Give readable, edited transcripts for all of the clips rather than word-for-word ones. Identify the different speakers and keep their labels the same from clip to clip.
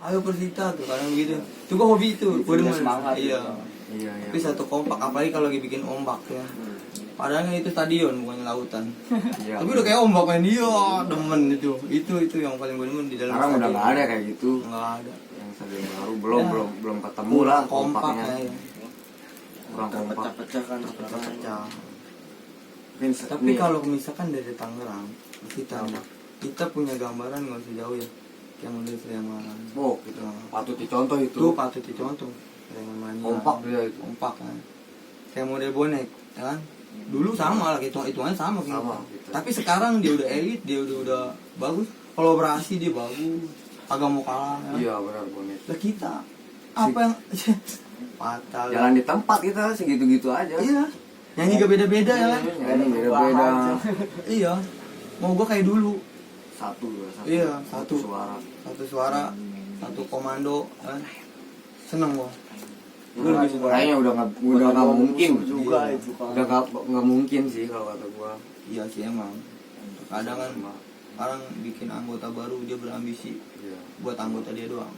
Speaker 1: ayo Persita tuh kadang gitu. Itu gue hobi itu, gue demen. Iya.
Speaker 2: Iya.
Speaker 1: Tapi satu kompak, apalagi kalau lagi bikin ombak ya. Padahal itu stadion bukannya lautan.
Speaker 2: Iya.
Speaker 1: Tapi udah kayak ombak main dia, demen itu. Itu yang paling gue demen di dalam.
Speaker 2: Sekarang udah nggak ada kayak gitu.
Speaker 1: Nggak ada.
Speaker 2: Yang stadion baru belum ketemu
Speaker 1: Kurang
Speaker 2: lah
Speaker 1: kompaknya.
Speaker 2: kompaknya.
Speaker 1: Ya.
Speaker 2: Kurang kompak.
Speaker 3: Pecah kan.
Speaker 1: Pecah.
Speaker 2: Mungkin
Speaker 1: Tapi kalau misalkan dari Tangerang kita punya gambaran nggak usah jauh ya, yang model Sleman.
Speaker 2: oh gitu. Patut dicontoh itu.
Speaker 1: Itu patut dicontoh. Sleman Mania.
Speaker 2: Kompak dia itu.
Speaker 1: Kompak kan. Kayak model bonek, ya kan? Dulu sama lah, hitungannya sama.
Speaker 2: Sama,
Speaker 1: Gitu.
Speaker 2: gitu.
Speaker 1: Tapi sekarang dia udah elit, dia udah bagus. Kolaborasi dia bagus. Agak mau kalah. Ya.
Speaker 2: Iya benar bonek.
Speaker 1: Lah kita apa yang fatal.
Speaker 2: Jalan di tempat kita segitu-gitu aja.
Speaker 1: Iya. Nyanyi gak beda-beda ya kan?
Speaker 2: Nyanyi beda-beda.
Speaker 1: Iya. Mau gua kayak dulu.
Speaker 2: Satu.
Speaker 1: Iya,
Speaker 2: satu suara.
Speaker 1: Satu suara, satu komando, kan? Seneng gua.
Speaker 2: Kayaknya udah nggak mungkin
Speaker 3: juga
Speaker 1: Iya.
Speaker 3: itu kan.
Speaker 2: Udah nggak mungkin sih kalau kata gua.
Speaker 1: Iya sih emang. Kadang kan orang bikin anggota baru dia berambisi
Speaker 2: Iya.
Speaker 1: buat anggota dia doang.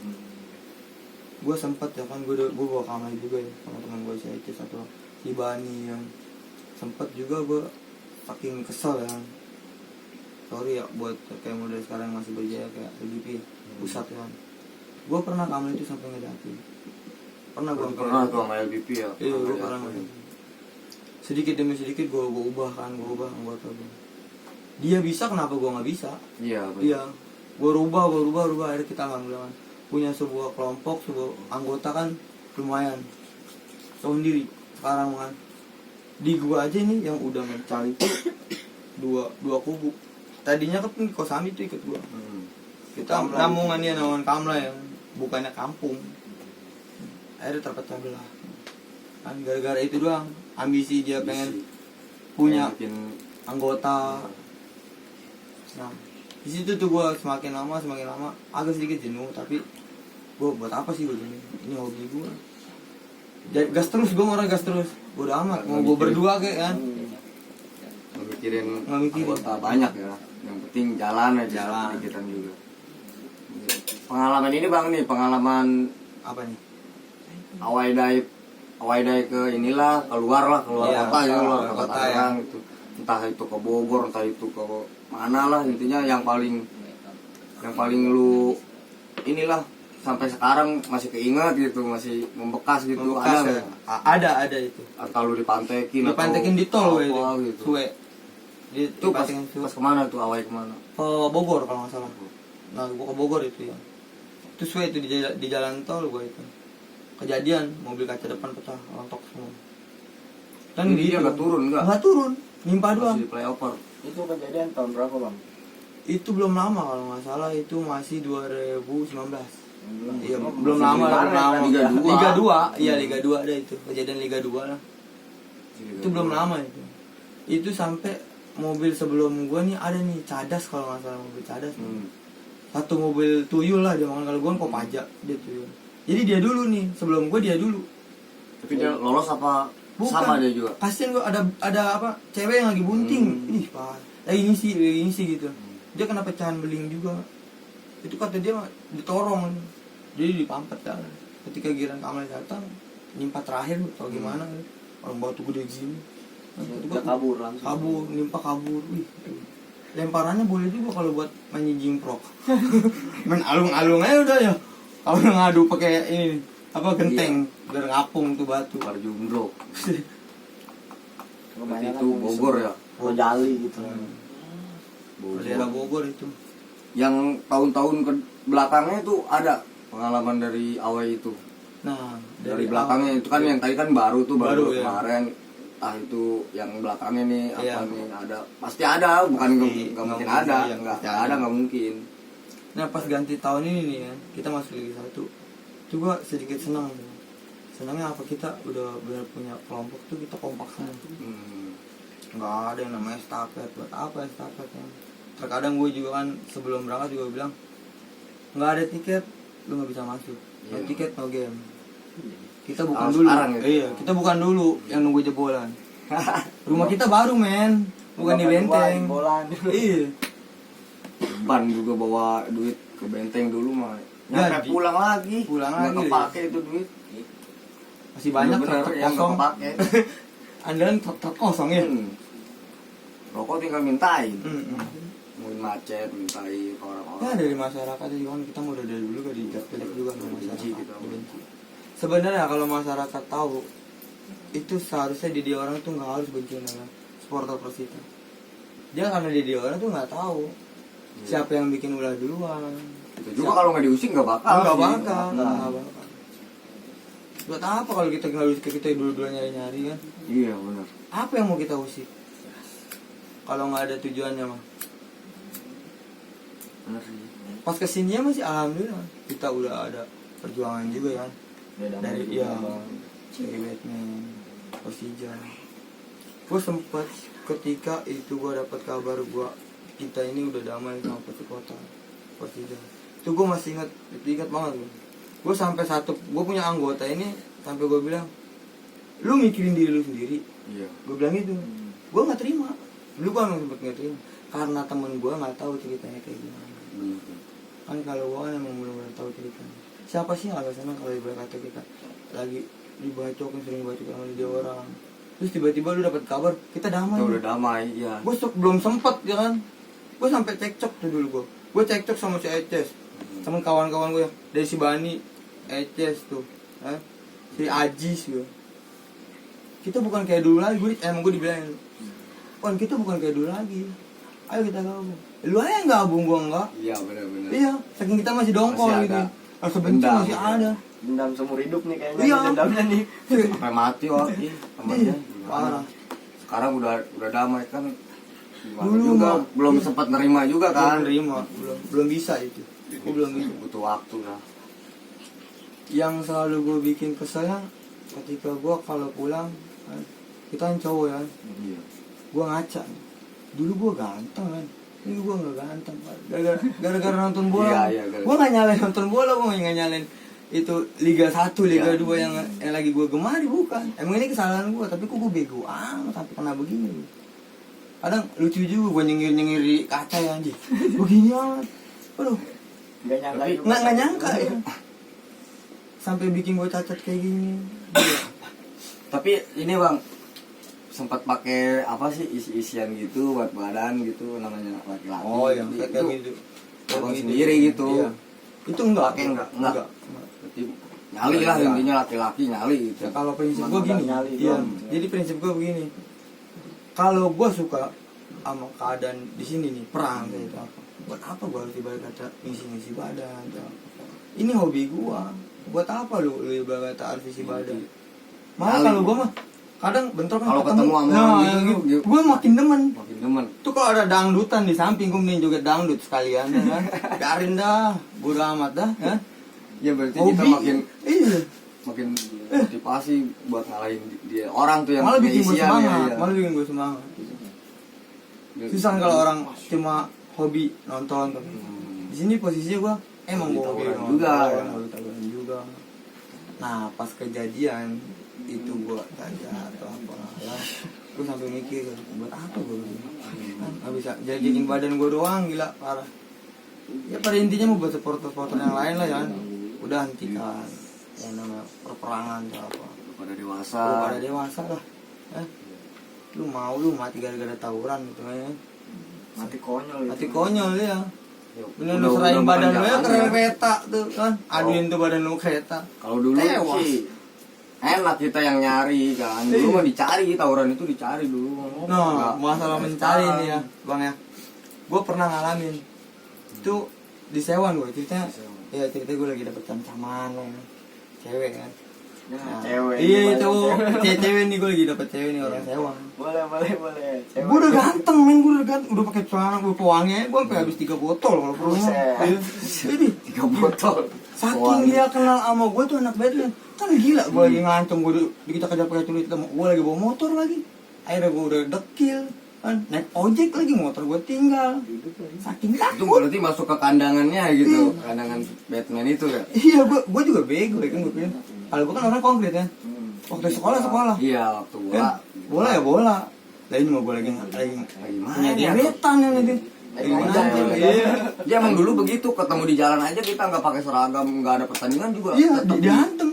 Speaker 1: Gua sempet ya kan, gua bawa kamera juga ya sama teman gua si satu si Bani yang sempet juga gua saking kesel ya. Sorry ya buat kayak model sekarang yang masih berjaya kayak LDP pusat ya. Gua pernah kamera itu sampai ngeliatin. Pernah
Speaker 2: tuh sama LBP ya.
Speaker 1: Iya, gue pernah. Sedikit demi sedikit gue ubah anggota gue. Dia bisa, kenapa gue nggak bisa?
Speaker 2: Iya.
Speaker 1: Iya, gue rubah. Akhirnya kita alhamdulillah kan punya sebuah kelompok, sebuah anggota kan lumayan. Tahu sendiri sekarang kan di gua aja nih yang udah mencari dua kubu. Tadinya kan Kosami tuh ikut gua. Kita namungannya namun Kamla ya, bukannya kampung. Akhirnya terpecah belah. Kan gara-gara itu doang, ambisi dia pengen punya anggota. Nah, di situ tuh gue semakin lama agak sedikit jenuh, tapi gue buat apa sih gue ini hobi gue. Jadi gas terus, gue orang gas terus. Gue udah amat, mau gue berdua kayak kan.
Speaker 2: Nggak mikirin
Speaker 1: Nggak
Speaker 2: anggota banyak ya. Yang penting jalan aja, dikitan juga. Pengalaman ini bang nih, pengalaman
Speaker 1: Apa nih?
Speaker 2: awai dai ke inilah keluar
Speaker 1: Iya,
Speaker 2: kota ya, keluar
Speaker 1: kota
Speaker 2: kota
Speaker 1: ya.
Speaker 2: gitu. Entah itu ke Bogor, entah itu ke mana lah, intinya yang paling lu inilah sampai sekarang masih keinget gitu, masih membekas gitu.
Speaker 1: Membekas,
Speaker 2: ada
Speaker 1: ya? Ada itu.
Speaker 2: atau lu dipantekin
Speaker 1: Di tol gue itu.
Speaker 2: gitu.
Speaker 1: Suwe.
Speaker 2: Itu pas kemana tuh, awai kemana?
Speaker 1: Ke Bogor kalau nggak salah. Nah, gue ke Bogor itu ya. Itu suwe itu di jalan tol gue itu. Kejadian mobil kaca depan pecah, rontok semua. Dan
Speaker 2: Dia nggak turun nggak?
Speaker 1: Nggak turun, nimpa doang.
Speaker 2: Masih di flyover.
Speaker 3: Itu kejadian tahun berapa bang?
Speaker 1: Itu belum lama kalau nggak salah, itu masih 2019. Iya,
Speaker 3: belum
Speaker 1: belum lama. Liga 2. Iya, Liga 2 ada itu. Kejadian Liga 2 lah. Itu belum lama itu. Itu sampai mobil sebelum gua nih ada nih Cadas kalau nggak salah, mobil Cadas. Satu mobil tuyul lah dia, makan kalau gua kok pajak dia tuyul. Jadi dia dulu nih, sebelum gua dia dulu.
Speaker 2: Tapi dia lolos apa?
Speaker 1: Bukan.
Speaker 2: Sama dia juga.
Speaker 1: Kasian gua ada apa? Cewek yang lagi bunting. Ih, Pak. Lagi ngisi gitu. Dia kena pecahan beling juga. Itu kata dia ditorong. Jadi dipampet dah. Ketika giran Kamal datang, nimpa terakhir atau gimana orang batu gede gini.
Speaker 3: Dia kabur langsung.
Speaker 1: Kabur. Wih. Lemparannya boleh juga kalau buat main jingprok. Main alung-alung aja udah ya. Kalau ngadu pakai ini apa genteng biar ngapung tuh batu.
Speaker 2: Parjumro.
Speaker 3: Kebanyakan
Speaker 2: Itu Bogor ya.
Speaker 3: Rojali gitu.
Speaker 1: Daerah Bogor itu.
Speaker 2: Yang tahun-tahun ke belakangnya itu ada pengalaman dari awal itu.
Speaker 1: Nah,
Speaker 2: Dari belakangnya itu kan yang tadi kan baru
Speaker 1: Baru, ya.
Speaker 2: kemarin. Itu yang belakangnya nih
Speaker 1: Iya.
Speaker 2: apa nih ada, pasti ada, bukan nggak mungkin ada,
Speaker 1: iya,
Speaker 2: nggak
Speaker 1: pasti ada.
Speaker 2: ada nggak mungkin.
Speaker 1: Nah, pas ganti tahun ini nih ya, kita masuk Liga 1. Itu gua sedikit senang. Senangnya apa, kita udah benar punya kelompok tuh, kita kompak semua. Nggak ada yang namanya estafet. Buat apa estafet ya? Terkadang gue juga kan sebelum berangkat juga bilang nggak ada tiket lu nggak bisa masuk. No tiket no game. Kita bukan dulu.
Speaker 2: Gitu.
Speaker 1: Iya, kita bukan dulu yang nunggu jebolan. Rumah kita baru men, bukan di benteng.
Speaker 3: Jebolan.
Speaker 1: Iya.
Speaker 2: Ban juga bawa duit ke benteng dulu mah Nyampe
Speaker 1: Jadi,
Speaker 2: pulang lagi.
Speaker 1: pulang
Speaker 2: Nggak
Speaker 1: lagi.
Speaker 2: kepake itu duit.
Speaker 1: Masih banyak
Speaker 2: Bener-bener
Speaker 1: truk
Speaker 2: yang nggak
Speaker 1: kosong.
Speaker 2: kepake.
Speaker 1: Andalan truk kosong ya.
Speaker 2: Rokok tinggal mintain.
Speaker 1: Hmm.
Speaker 2: Mungkin macet, mintain ke
Speaker 1: Ya
Speaker 2: orang-orang.
Speaker 1: dari masyarakat juga kan kita mau dari dulu gak dijak juga sama
Speaker 2: Benci
Speaker 1: masyarakat.
Speaker 2: kita.
Speaker 1: Benci. Sebenarnya kalau masyarakat tahu itu seharusnya dia orang tuh nggak harus benci sama supporter Persita. Dia karena dia orang tuh nggak tahu siapa yang bikin ulah duluan.
Speaker 2: Itu juga kalau nggak diusik nggak bakal.
Speaker 1: nggak
Speaker 2: sih.
Speaker 1: bakal, nggak bakal. Buat apa kalau kita nggak usik, kita dulu-dulu nyari-nyari kan?
Speaker 2: Iya benar.
Speaker 1: Apa yang mau kita usik? Kalau nggak ada tujuannya mah.
Speaker 2: Benar sih.
Speaker 1: Pas kesininya masih alhamdulillah kita udah ada perjuangan juga kan. Dari ya dari Batman, Persija. Gue sempet ketika itu gue dapat kabar kita ini udah damai sama Persikota, Persija. Itu gue masih ingat banget gue sampai gue punya anggota ini sampai gue bilang, lu mikirin diri lu sendiri.
Speaker 2: Iya.
Speaker 1: Gue bilang itu, gue nggak terima. Dulu gue sempet nggak terima karena temen gue nggak tahu ceritanya kayak gimana.
Speaker 2: Benar.
Speaker 1: Kan kalau gue kan emang benar-benar tahu ceritanya. Siapa sih yang agak senang kalau ibarat kata kita lagi dibacokin, sering dibacokin sama dia orang, terus tiba-tiba lu dapat kabar kita damai.
Speaker 2: Kita udah damai, ya.
Speaker 1: Gue belum sempet ya kan, gue sampai cekcok tuh dulu gue cekcok sama si Eces, sama kawan-kawan gue dari si Bani, Eces tuh, si Ajis gue. Kita bukan kayak dulu lagi, emang gue dibilangin, Wan kita bukan kayak dulu lagi, ayo kita gabung. Lu aja yang gabung, gue enggak.
Speaker 2: Iya benar-benar.
Speaker 1: Iya, saking kita masih dongkol
Speaker 2: Masih
Speaker 1: gitu.
Speaker 2: ada
Speaker 1: Rasa benci
Speaker 2: dendam,
Speaker 1: masih
Speaker 2: gitu.
Speaker 1: ada.
Speaker 3: Dendam seumur hidup nih kayaknya.
Speaker 1: Iya.
Speaker 3: Dendamnya nih.
Speaker 2: Sampai mati waktu temannya.
Speaker 1: Parah.
Speaker 2: Sekarang udah damai kan. Gimana
Speaker 1: Dulu
Speaker 2: juga
Speaker 1: mah.
Speaker 2: belum sempat nerima juga kan.
Speaker 1: Belum terima, belum bisa itu. Gue belum bisa.
Speaker 2: Butuh waktu lah.
Speaker 1: Yang selalu gue bikin keselnya ketika gue kalau pulang, kan, kita kan cowok ya,
Speaker 2: Iya.
Speaker 1: gue ngaca. Dulu gue ganteng kan, ini gue nggak ganteng. Gara-gara nonton bola,
Speaker 2: Iya, gara-gara.
Speaker 1: gue nggak nyalain nonton bola, gue nggak nyalain itu Liga 1, Liga
Speaker 2: Iya.
Speaker 1: 2 yang lagi gue gemari, bukan. Emang ini kesalahan gue, tapi kok gue bego amat sampai kena begini. Kadang lucu juga gue nyengir di kaca ya anjir. Begini amat. Aduh,
Speaker 3: Nggak nyangka
Speaker 2: Tapi-
Speaker 3: juga.
Speaker 1: nggak nyangka ya. Sampai bikin gue cacat kayak gini. Gila.
Speaker 2: Tapi ini Bang sempat pakai apa sih isi-isian gitu buat badan gitu namanya laki-laki.
Speaker 1: Oh yang
Speaker 2: itu,
Speaker 1: kayak gitu.
Speaker 2: abang sendiri gitu.
Speaker 1: Iya. Itu enggak.
Speaker 2: Pakai enggak? Berarti nyali lah
Speaker 1: Enggak.
Speaker 2: intinya laki-laki nyali gitu.
Speaker 1: Ya, kalau prinsip
Speaker 3: Cuma
Speaker 1: gue gini,
Speaker 3: modal nyali
Speaker 1: iya.
Speaker 3: doang.
Speaker 1: Jadi prinsip gue begini. Kalau gue suka sama keadaan di sini nih perang kayak itu apa? Buat apa gue harus ibarat kata ngisi badan? Atau apa? Ini hobi gue. Buat apa lu ibarat kata harus isi badan? Malah
Speaker 2: Nyali.
Speaker 1: kalau gue mah kadang bentrok kan
Speaker 2: Kalau ketemu sama orang gitu,
Speaker 1: yang
Speaker 2: gitu.
Speaker 1: gue makin demen.
Speaker 2: Makin demen.
Speaker 1: Tuh kalau ada dangdutan di samping gue mending juga dangdut sekalian ya kan. Biarin dah, bodo amat dah ya.
Speaker 2: Ya berarti
Speaker 1: Hobi.
Speaker 2: kita
Speaker 1: Iya.
Speaker 2: makin motivasi buat ngalahin dia orang tuh yang
Speaker 1: Malah
Speaker 2: punya
Speaker 1: bikin gue
Speaker 2: isian
Speaker 1: semangat,
Speaker 2: ya.
Speaker 1: malah bikin gue semangat. Susah kalau orang cuma hobi nonton. Di sini posisinya gue emang
Speaker 2: Hobi
Speaker 1: gue hobi
Speaker 2: tawuran
Speaker 1: nonton,
Speaker 2: juga, ya.
Speaker 1: hobi tawuran juga. Nah pas kejadian itu gue tanya atau apa ya, gue sampai mikir buat apa gue begini? Kan nggak bisa jadiin badan gue doang, gila parah. Ya pada intinya mau buat supporter yang lain lah ya kan. Udah hentikan yang namanya perperangan atau apa.
Speaker 2: Pada dewasa.
Speaker 1: Lu pada dewasa lah. Lu mau lu mati gara-gara tawuran gitu ya.
Speaker 3: Mati konyol itu.
Speaker 1: Mati konyol ya.
Speaker 2: Ya,
Speaker 1: Bener
Speaker 2: udah-
Speaker 1: lu serahin
Speaker 2: udah
Speaker 1: badan lu
Speaker 2: bukan
Speaker 1: ya
Speaker 2: zaman
Speaker 1: ke
Speaker 2: ya.
Speaker 1: kereta tuh kan. Aduin tuh badan lu kereta.
Speaker 2: Kalau dulu
Speaker 1: Tewas.
Speaker 2: sih enak kita yang nyari kan. Dulu
Speaker 1: Iya.
Speaker 2: mah dicari tawuran itu dicari dulu.
Speaker 1: Nah,
Speaker 2: Nggak-
Speaker 1: masalah
Speaker 2: nggak
Speaker 1: mencari
Speaker 2: sekarang.
Speaker 1: nih ya, Bang ya. Gue pernah ngalamin. Itu di Sewan gue ceritanya.
Speaker 2: Di Sewan.
Speaker 1: Ya cerita gue lagi dapet cam-caman lah ya. Cewek kan.
Speaker 3: Nah, cewek.
Speaker 1: Iya
Speaker 3: Gimana
Speaker 1: itu
Speaker 3: cewek?
Speaker 1: cewek nih gue lagi dapet cewek nih orang Sewan.
Speaker 3: Boleh. Cewek.
Speaker 1: Gue udah ganteng men, gue udah ganteng, udah pakai celana, gue pewangi, gue sampai habis 3 botol kalau perlu.
Speaker 3: Buset.
Speaker 1: Iya. Jadi
Speaker 2: 3 botol.
Speaker 1: saking dia kenal sama gue tuh anak Batman, kan gila gue lagi ngancem, kita kejar pakai celurit, gue lagi bawa motor lagi, akhirnya gue udah dekil, kan naik ojek lagi motor gue tinggal, saking
Speaker 2: Itu
Speaker 1: takut.
Speaker 2: berarti masuk ke kandangannya gitu. Kandangan Batman itu ya.
Speaker 1: Iya gue juga bego ya kan gue pikir, kalau gue kan orang konkret ya, waktu sekolah.
Speaker 2: Iya, waktu bola.
Speaker 1: Kan, bola ya bola. Lah ini mah gue lagi
Speaker 2: Lagi
Speaker 1: punya
Speaker 2: main ya.
Speaker 1: gebetan yang itu. Gimana?
Speaker 3: aja,
Speaker 1: Iya.
Speaker 2: Dia emang dulu begitu, ketemu di jalan aja kita nggak pakai seragam, nggak ada pertandingan juga.
Speaker 1: Iya,
Speaker 2: tetap
Speaker 1: dihantem.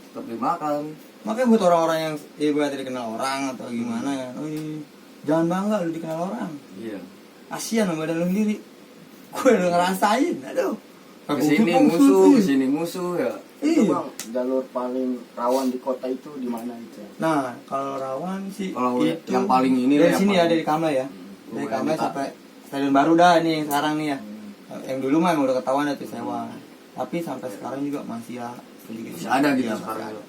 Speaker 2: tetap dimakan.
Speaker 1: Makanya buat orang-orang yang ibaratnya dikenal orang atau gimana ya, oh iya, jangan bangga lu dikenal orang.
Speaker 2: Iya.
Speaker 1: Kasihan sama badan lu sendiri. Gue udah ngerasain, aduh.
Speaker 2: Kesini musuh ya.
Speaker 3: Itu
Speaker 1: Iya.
Speaker 3: bang, jalur paling rawan di kota itu di mana itu?
Speaker 1: Nah, kalau rawan sih
Speaker 2: Kalau
Speaker 1: itu
Speaker 2: yang paling ini
Speaker 1: dari
Speaker 2: yang
Speaker 1: sini ya,
Speaker 2: paling-
Speaker 1: dari Kamla ya. Dari
Speaker 2: Lumayan
Speaker 1: Kamla
Speaker 2: dekat.
Speaker 1: sampai stadion baru dah nih sekarang nih ya. Yang dulu mah emang udah ketahuan itu sewa. Tapi sampai sekarang juga masih ya sedikit.
Speaker 2: Masih ada gitu
Speaker 1: Iya,
Speaker 2: sekarang.
Speaker 1: masih ada.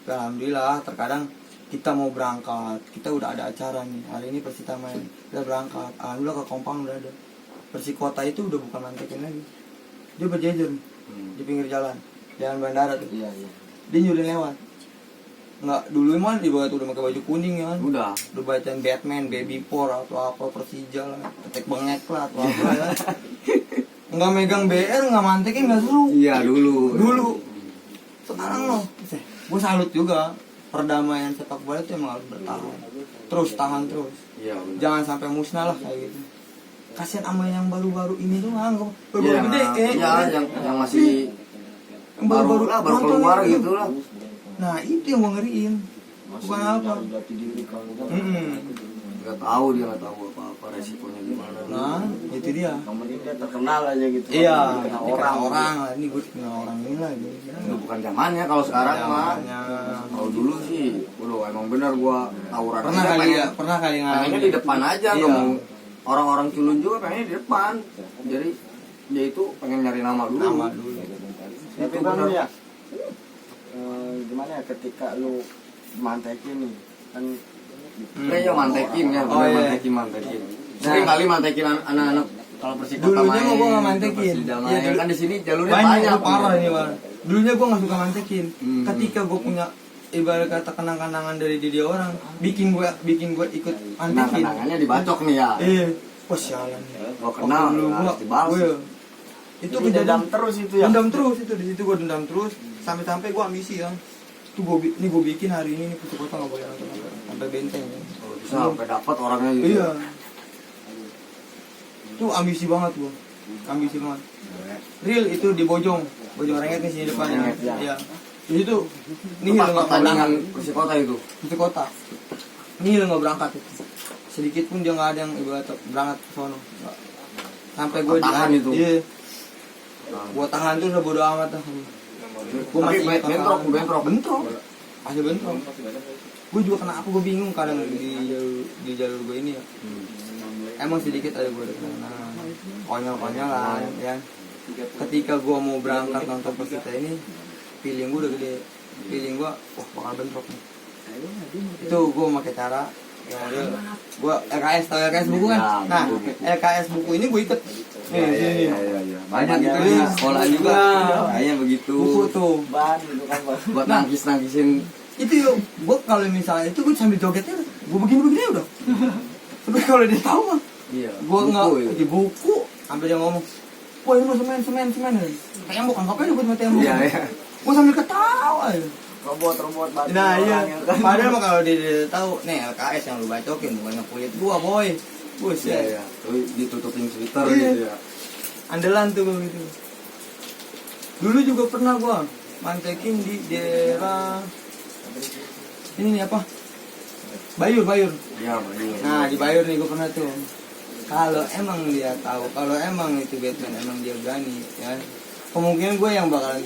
Speaker 1: Tapi alhamdulillah terkadang kita mau berangkat, kita udah ada acara nih. Hari ini Persita main, kita berangkat. Alhamdulillah ke Kompang udah ada. Persikota itu udah bukan mantekin lagi. Dia berjejer nih, di pinggir jalan bandara tuh.
Speaker 3: Iya iya.
Speaker 1: Dia nyuruh lewat. Nggak, dulu mah di bawah tuh udah pakai baju kuning ya kan.
Speaker 2: Udah.
Speaker 1: Udah bacain Batman, Baby Four atau apa Persija lah, Petek Bengek lah atau apa ya. Nggak megang BR, nggak mantekin, nggak seru.
Speaker 2: Iya dulu.
Speaker 1: Sekarang loh, gue salut juga. Perdamaian sepak bola itu emang harus bertahan. Terus tahan terus.
Speaker 2: Iya. benar.
Speaker 1: Jangan sampai musnah lah kayak gitu. Kasihan sama yang baru-baru ini doang. Baru
Speaker 2: Iya,
Speaker 1: gede,
Speaker 2: yang masih
Speaker 1: yang baru-baru
Speaker 2: baru
Speaker 1: nonton
Speaker 2: keluar
Speaker 1: itu.
Speaker 2: gitu lah.
Speaker 1: Nah itu yang gue ngeriin. Bukan apa.
Speaker 3: Nyari jati diri kalau
Speaker 2: Nggak tahu dia nggak tahu apa resikonya gimana.
Speaker 1: Nah itu dia.
Speaker 3: yang penting dia terkenal aja gitu.
Speaker 1: Iya,
Speaker 3: Dikenal
Speaker 1: orang lah. Ini gue kenal orang ini lagi.
Speaker 2: Itu bukan zamannya kalau sekarang mah. Kalau dulu sih, udah emang benar gua tawuran.
Speaker 1: Pernah
Speaker 2: aja
Speaker 1: kali
Speaker 2: pengen-
Speaker 1: ya, pernah kali
Speaker 2: Pengennya di depan aja,
Speaker 1: Iya.
Speaker 2: nggak mau orang-orang culun juga pengennya di depan. Jadi dia itu pengen nyari nama dulu.
Speaker 1: Nama dulu.
Speaker 3: Tapi
Speaker 2: Itu
Speaker 3: bang
Speaker 2: benar.
Speaker 3: ya, gimana ya ketika lu mantekin nih kan
Speaker 2: Kayaknya mantekin ya,
Speaker 1: Oh,
Speaker 2: bener
Speaker 1: iya.
Speaker 2: mantekin. Sering kali mantekin anak-anak kalau Persikota
Speaker 1: Dulunya
Speaker 2: main.
Speaker 1: mah gua nggak mantekin.
Speaker 2: Persida
Speaker 1: Iya,
Speaker 2: main.
Speaker 1: dulu-
Speaker 2: Kan di sini jalurnya
Speaker 1: Banyak
Speaker 2: banyak.
Speaker 1: parah ini bang. Dulunya gue nggak suka mantekin. Ketika gue punya ibarat kata kenang-kenangan dari dia orang, bikin gue ikut
Speaker 2: Nah,
Speaker 1: mantekin.
Speaker 2: kenangannya dibacok nih ya.
Speaker 1: Wah sialan.
Speaker 2: Gua kenal,
Speaker 1: Waktu dulu
Speaker 2: harus dibalas.
Speaker 1: itu
Speaker 3: jadi
Speaker 1: kejadian
Speaker 3: dendam terus itu ya.
Speaker 1: dendam terus itu di situ gue dendam terus sampai gue ambisi kan. Tuh gue bikin hari ini nih Persikota nggak boleh nonton sampai benteng. Ya.
Speaker 2: Kalau bisa sampai dapat orangnya gitu.
Speaker 1: Iya. Itu ambisi banget gue. Ambisi banget. Real itu di Bojong Renget nih sini depan ya.
Speaker 3: Renget, ya.
Speaker 1: Iya. Di situ
Speaker 2: Itu
Speaker 1: nihil
Speaker 2: pas
Speaker 1: nggak
Speaker 2: pertandingan
Speaker 1: berangkat.
Speaker 2: Persikota itu.
Speaker 1: Di kota. Nihil nggak berangkat itu. Sedikit pun dia nggak ada yang ibarat berangkat ke sono. Nggak. Sampai gue
Speaker 2: Tahan itu.
Speaker 1: Iya. Gue tahan tuh udah bodo amat dah. Gue
Speaker 2: Tapi
Speaker 1: ingat
Speaker 2: bentrok.
Speaker 1: Masih bentrok. Gue juga kenapa gue bingung kadang di jalur gue ini ya. Emang sedikit ada gue konyol-konyolan ya. Ketika gue mau berangkat nonton Persita ini, feeling gue udah gede. Feeling gue, wah bakal bentrok nih. Itu gue pakai cara ya, gue LKS, tau LKS buku kan?
Speaker 2: Ya,
Speaker 1: Nah,
Speaker 2: buku.
Speaker 1: LKS buku ini gue iket.
Speaker 2: Iya,
Speaker 1: Nih,
Speaker 2: iya. Banyak gitu
Speaker 1: Iya.
Speaker 2: di sekolah juga.
Speaker 1: Nah.
Speaker 2: Kayaknya begitu.
Speaker 1: buku tuh.
Speaker 3: Ban gitu kan bang.
Speaker 2: Buat nangkis-nangkisin.
Speaker 1: Itu yuk, gue kalau misalnya itu gue sambil jogetnya, gue begini udah. Tapi kalau dia tahu mah,
Speaker 2: Iya.
Speaker 1: gue nggak
Speaker 2: Buku, ya.
Speaker 1: di buku, sampai dia ngomong, wah ini mah semen. Tembok, anggap aja buat tembok.
Speaker 2: Iya, iya.
Speaker 1: Gue sambil ketawa ya.
Speaker 3: Robot batu.
Speaker 1: Nah iya,
Speaker 3: orang yang kan.
Speaker 1: padahal mah kalau dia tahu, nih LKS yang lu bacokin bukan kulit gua boy.
Speaker 2: Iya,
Speaker 1: Buset,
Speaker 2: iya. Terus ditutupin Twitter
Speaker 1: Iya.
Speaker 2: gitu ya.
Speaker 1: andalan tuh gua gitu. Dulu juga pernah gua mantekin di daerah ini nih apa? Bayur.
Speaker 2: Iya, Bayur.
Speaker 1: Nah di Bayur nih gua pernah tuh. Kalau emang dia tahu, kalau emang itu Batman emang dia berani, ya kemungkinan gue yang bakalan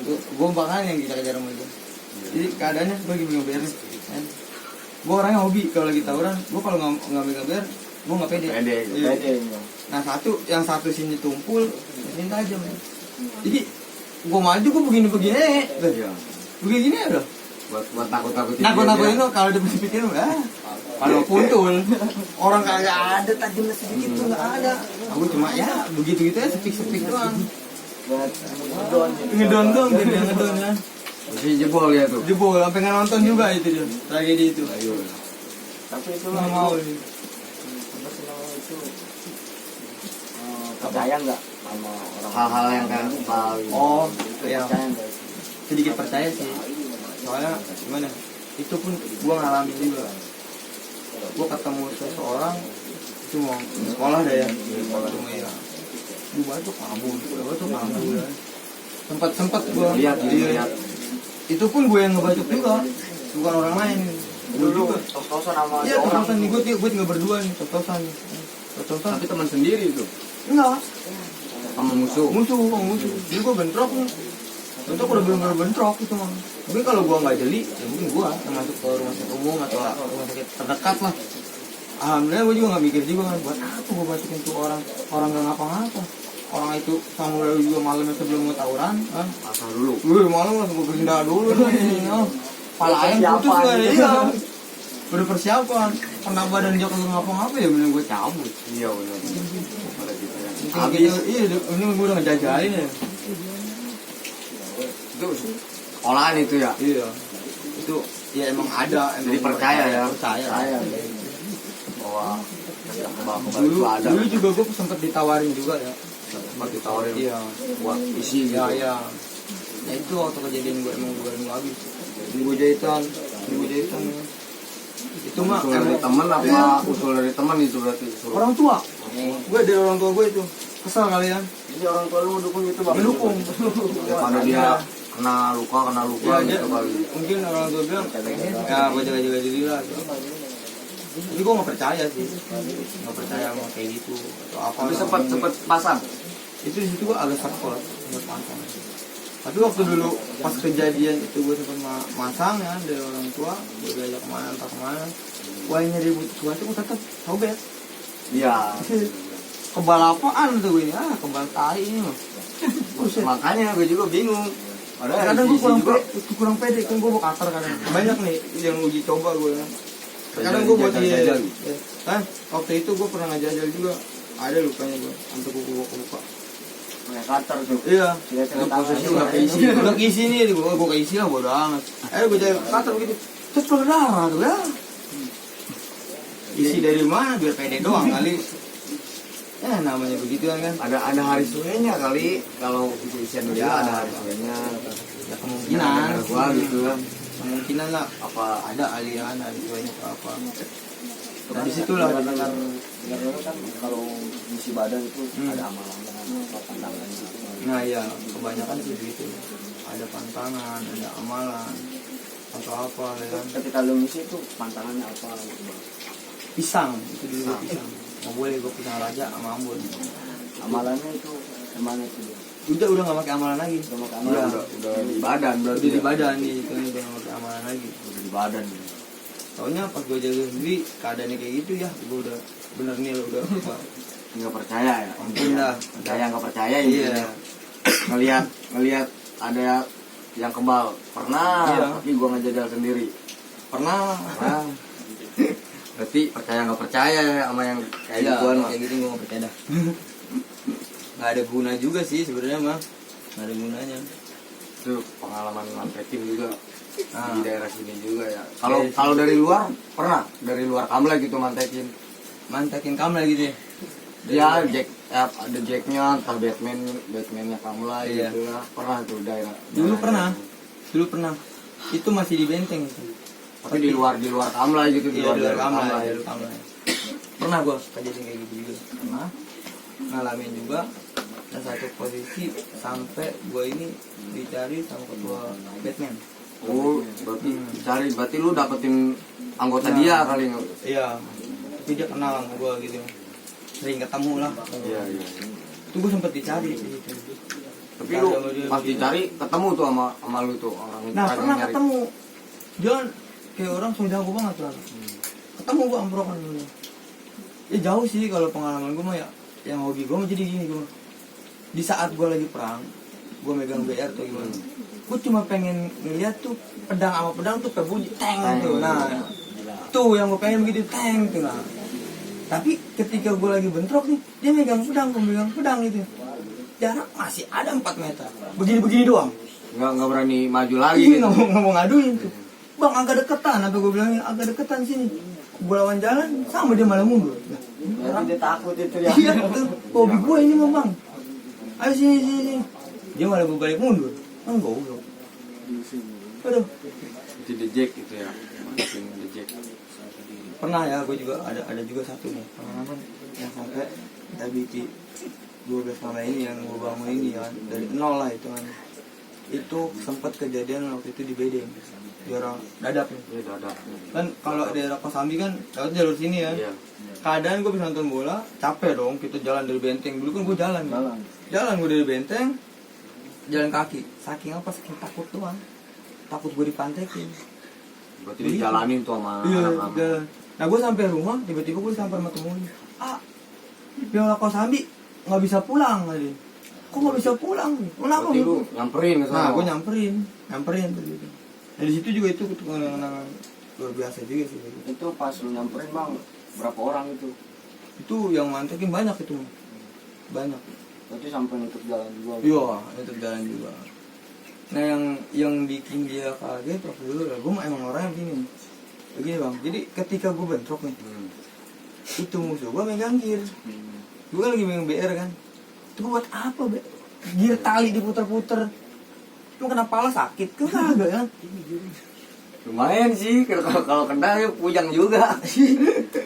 Speaker 1: yang kejar-kejar sama dia. Jadi keadaannya gue lagi ngeber, kan? Gue orangnya hobi kalau lagi tawuran, gue kalau nggak ngeber, gue nggak pede.
Speaker 2: Pede, gitu.
Speaker 1: Iya.
Speaker 3: Pede, Bang.
Speaker 1: Nah yang satu sini tumpul, sini tajam. Ya. Jadi gue maju gue begini,
Speaker 2: Iya.
Speaker 1: begini ya udah.
Speaker 2: Buat takut-takutin.
Speaker 1: Nakut-nakutin lo kalau dipikir kalau puntul orang kagak ada tajamnya sedikit tuh nggak ada. Aku cuma ya begitu ya sepik doang.
Speaker 3: Buat ngedon gitu.
Speaker 1: Ngedon jadi ngedon ya.
Speaker 2: Masih jebol ya tuh.
Speaker 1: Jebol sampai nggak nonton juga itu dia tragedi itu.
Speaker 2: Ayo.
Speaker 3: Tapi itu
Speaker 1: Nggak mau ini.
Speaker 3: apa sih namanya itu percaya nggak sama orang
Speaker 2: Hal-hal yang kayak paling.
Speaker 1: Oh ya
Speaker 3: percaya nggak?
Speaker 1: sedikit percaya sih. Soalnya gimana? Itu pun gua ngalamin juga. Gua ketemu seseorang itu mau sekolah dah ya, cuma ya gue batuk kabur ya. sempat gue
Speaker 2: lihat lihat
Speaker 1: itu pun gue yang ngebatuk juga, bukan orang lain. Gue
Speaker 3: Dulu
Speaker 1: juga
Speaker 3: tos-tosan sama
Speaker 1: iya
Speaker 3: orang.
Speaker 1: tos-tosan nih, gue tinggal berdua nih, tos-tosan
Speaker 2: tapi teman sendiri itu
Speaker 1: enggak
Speaker 2: sama musuh.
Speaker 1: musuh jadi gue bentrok nih, udah bener-bener bentrok itu mah. Mungkin kalau gue nggak jeli ya mungkin gue yang masuk ke rumah sakit umum atau rumah sakit terdekat lah. Alhamdulillah gue juga nggak mikir juga kan, buat apa gue batukin tuh orang nggak ngapa-ngapa. Orang itu sama juga malamnya sebelum mau tawuran kan,
Speaker 2: Asal dulu.
Speaker 1: gue malam langsung gue gerinda dulu nih, pala ayam putus kan, iya udah persiapan, kena badan dia kagak ngapa-ngapa ya bener gue cabut.
Speaker 2: Iya benar. Pada gitu ya.
Speaker 1: Habis iya ini gue udah ngejajalin ya.
Speaker 2: Itu sekolahan itu ya.
Speaker 1: Iya itu ya emang ada, emang
Speaker 2: Jadi percaya ya.
Speaker 1: percaya.
Speaker 2: Bahwa yang kebal-kebal
Speaker 1: Dulu,
Speaker 2: itu ada.
Speaker 1: dulu juga gue sempet ditawarin juga ya.
Speaker 2: Sempat ditawarin
Speaker 1: Iya.
Speaker 2: buat isi gitu.
Speaker 1: Ya itu waktu kejadian gue emang habis. Di gue jahitan ya. Itu mah
Speaker 2: Usul dari teman apa usul dari teman itu berarti suruh.
Speaker 1: orang tua. Gue dari orang tua gue itu kesel kalian.
Speaker 3: Jadi orang tua lu mendukung itu bang?
Speaker 1: Mendukung.
Speaker 2: Daripada dia kena luka
Speaker 1: Ya,
Speaker 2: gitu kali.
Speaker 1: mungkin orang tua bilang ya gue jaga diri lah. Jadi gue nggak percaya sih, nggak percaya sama kayak gitu atau apa.
Speaker 2: Tapi sempat pasang.
Speaker 1: Itu di situ gue agak takut buat pasang. Tapi waktu dulu pas kejadian itu gue sempat masang ya dari orang tua, gue diajak kemana entah kemana. Wah nyari sesuatu gue tetap sobek.
Speaker 2: Iya.
Speaker 1: Kebal apaan tuh gue ini? Kebal tai ini mah. Buset.
Speaker 2: Makanya gue juga bingung. Padahal
Speaker 1: Kadang gue
Speaker 2: isi juga
Speaker 1: kurang pede kan gue bawa cutter kadang. Banyak nih yang uji coba gue. Kadang gue buat
Speaker 2: jajal.
Speaker 1: kan waktu itu gue pernah ngajajal juga, ada lukanya gue sampai kuku gue kebuka.
Speaker 3: Kayak cutter tuh.
Speaker 1: Iya.
Speaker 3: Itu
Speaker 2: posisi
Speaker 3: udah
Speaker 1: Udah keisi nih, gue keisi lah bodo amat. Gue jadi cutter begitu, terus keluar darah tuh ya. Isi dari mana biar pede doang kali. Namanya begitu kan.
Speaker 2: ada hari suenya kali kalau itu isian dulu
Speaker 1: Ya.
Speaker 2: ada hari suenya.
Speaker 1: Ya kemungkinan.
Speaker 2: Gua gitu kan.
Speaker 1: Kemungkinan lah apa ada aliran dari tuanya ke apa. Nah disitulah
Speaker 3: dengar kan kalau misi badan itu
Speaker 1: Hmm.
Speaker 3: ada amalan-amalan apa pandangan gitu.
Speaker 1: Nah ya kebanyakan sih begitu, ada pantangan, ada amalan atau apa ya kan.
Speaker 3: Ketika lu misi itu pantangannya apa gitu bang?
Speaker 1: Pisang itu dulu pisang, nggak boleh gue pisang raja sama ambon.
Speaker 3: Amalannya itu kemana itu bang?
Speaker 1: Udah nggak pakai amalan lagi.
Speaker 3: Udah pakai
Speaker 1: Iya.
Speaker 3: amalan.
Speaker 2: Udah di badan berarti.
Speaker 1: Udah di
Speaker 2: ya?
Speaker 1: badan nih, itu udah nggak pakai amalan lagi.
Speaker 2: Udah di badan.
Speaker 1: Soalnya pas gue jaga sendiri keadaannya kayak gitu ya, gue udah bener nih lo udah
Speaker 2: Nggak percaya ya.
Speaker 1: ampun dah.
Speaker 2: Percaya nggak percaya ini.
Speaker 1: Iya.
Speaker 2: Ngelihat ada yang kebal. Pernah.
Speaker 1: Iya.
Speaker 2: Tapi gua ngejajal sendiri.
Speaker 1: Pernah.
Speaker 2: Nah, berarti percaya nggak percaya ya sama yang kayak
Speaker 1: Iya,
Speaker 2: gituan mah.
Speaker 1: kayak gitu gue nggak percaya dah. Nggak ada guna juga sih sebenarnya mah, nggak ada gunanya.
Speaker 2: Itu pengalaman mantekin juga
Speaker 1: Ah.
Speaker 2: di daerah sini juga ya. Kalau
Speaker 1: Iya,
Speaker 2: kalau dari luar pernah dari luar kamla gitu mantekin.
Speaker 1: Mantakin kamu lagi deh.
Speaker 2: Ya ada jacknya, entah Batmannya kamla
Speaker 1: Iya.
Speaker 2: gitu lah. Pernah tuh daerah.
Speaker 1: Dulu
Speaker 2: daerah-
Speaker 1: pernah. Itu masih di benteng itu.
Speaker 2: Tapi di luar kamla gitu
Speaker 1: Iya, di luar
Speaker 2: daerah
Speaker 1: kamar,
Speaker 2: ya.
Speaker 1: di luar kamar. Pernah gua kejadian kayak gitu juga. Pernah ngalamin juga. Dan satu posisi sampai gua ini dicari sama ketua Batman.
Speaker 2: Oh, berarti lu dapetin anggota
Speaker 1: Nah.
Speaker 2: dia kali nggak?
Speaker 1: Iya. Tapi dia kenal sama gua gitu. Sering ketemu lah.
Speaker 2: Iya.
Speaker 1: Itu gua sempet dicari di situ.
Speaker 2: Tapi lu pas dicari ketemu tuh sama lu tuh orang
Speaker 1: Nah
Speaker 2: yang
Speaker 1: pernah
Speaker 2: nyari.
Speaker 1: ketemu. Dia kan kayak orang so jago banget lah. Ketemu gua amprokan dulu. Ya jauh sih kalau pengalaman gua mah ya. Yang hobi gua mah jadi gini gua. Di saat gua lagi perang, gua megang BR tuh gimana. Gua cuma pengen ngeliat tuh pedang sama pedang tuh berbunyi teng tuh. Nah, tuh yang gua pengen begitu teng tuh nah. Tapi ketika gua lagi bentrok nih, dia megang pedang, gua megang pedang gitu. Jarak masih ada 4 meter. Begini-begini doang.
Speaker 2: Nggak berani maju lagi
Speaker 1: Iya,
Speaker 2: gitu.
Speaker 1: nggak mau ngaduin tuh. Bang agak deketan, apa gue bilangin agak deketan sini. Gue lawan jalan, sama dia malah mundur. Nah,
Speaker 3: Berarti dia takut itu ya.
Speaker 1: iya, tuh, hobi gue ini mah bang. Ayo sini. Dia malah berbalik mundur. Kan goblok. Aduh,
Speaker 2: Itu the jack gitu ya, masukin the jack.
Speaker 1: pernah ya, gue juga ada juga satu nih pengalaman yang sampai tadi di 12 nama ini yang gue bangun ini kan dari nol lah itu kan. Itu sempat kejadian waktu itu di Bedeng, di orang Dadap nih.
Speaker 2: Iya ada.
Speaker 1: Kan kalau daerah Kosambi kan lewat jalur sini ya.
Speaker 2: Iya.
Speaker 1: Keadaan gue bisa nonton bola, capek dong, kita jalan dari Benteng. Dulu kan gue jalan gue dari Benteng, jalan kaki. Saking apa? Saking takut doang. Takut gue dipantekin.
Speaker 2: Berarti dijalanin tuh sama
Speaker 1: Iya,
Speaker 2: anak-anak.
Speaker 1: jalan. Nah gue sampai rumah, tiba-tiba gue disamper sama temennya. Piala Kosambi nggak bisa pulang tadi. Kok nggak bisa pulang? Kenapa?
Speaker 2: Berarti lu nyamperin ke sana.
Speaker 1: Nah, gue nyamperin tuh gitu. Nah di situ juga itu kenangan luar biasa juga sih. Gitu.
Speaker 3: Itu pas lu nyamperin bang, berapa orang itu?
Speaker 1: Itu yang mantekin banyak itu, banyak.
Speaker 3: Berarti sampai nutup jalan juga.
Speaker 1: Iya, itu jalan juga. Nah yang bikin dia kaget waktu dulu lah, gue emang orang yang begini bang. Jadi ketika gue bentrok nih, itu musuh gue megang gear. Gue kan lagi megang BR kan. Itu gue buat apa, gear tali diputer-puter. Emang kena pala sakit? Kan kagak kan?
Speaker 2: Lumayan sih, kalau kena ya puyang juga.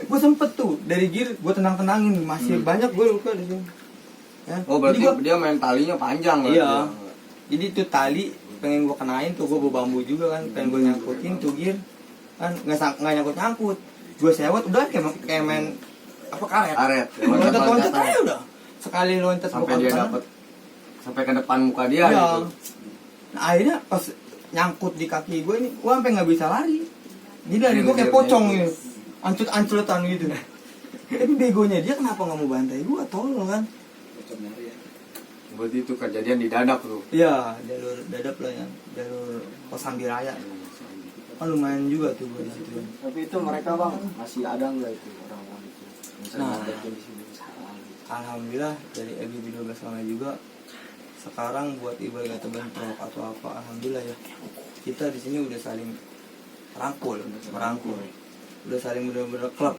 Speaker 1: Gue sempet tuh dari gear gue tenang-tenangin, masih banyak gue luka di sini. Ya.
Speaker 2: Oh berarti
Speaker 1: Jadi
Speaker 2: dia main talinya panjang berarti.
Speaker 1: iya. Jadi tuh tali pengen gue kenain tuh, gue bawa bambu juga kan, pengen gue nyangkutin tuh gear kan, nggak nyangkut. Gue sewot udah kayak main apa karet. Loncat aja udah. Sekali loncat
Speaker 2: sampai dia dapat sampai ke depan muka dia
Speaker 1: iya.
Speaker 2: gitu.
Speaker 1: Nah akhirnya pas nyangkut di kaki gue ini, gue sampai nggak bisa lari. Jadi lari gue kayak pocong gitu, ancut-ancutan gitu. Tapi begonya dia kenapa nggak mau bantai gue, tolong kan?
Speaker 2: Berarti itu kejadian di Dadap tuh.
Speaker 1: Iya, jalur Dadap lah ya, jalur Kosambi Raya. Kan lumayan juga tuh gue di situ.
Speaker 3: Tapi itu mereka bang masih ada nggak itu orang-orang itu? Misalnya
Speaker 1: Nah.
Speaker 3: mantekin di sini sekarang.
Speaker 1: Alhamdulillah dari LBB 12 sama juga sekarang buat ibadah kata bentrok atau apa, alhamdulillah ya kita di sini udah saling merangkul, udah saling bener-bener klub.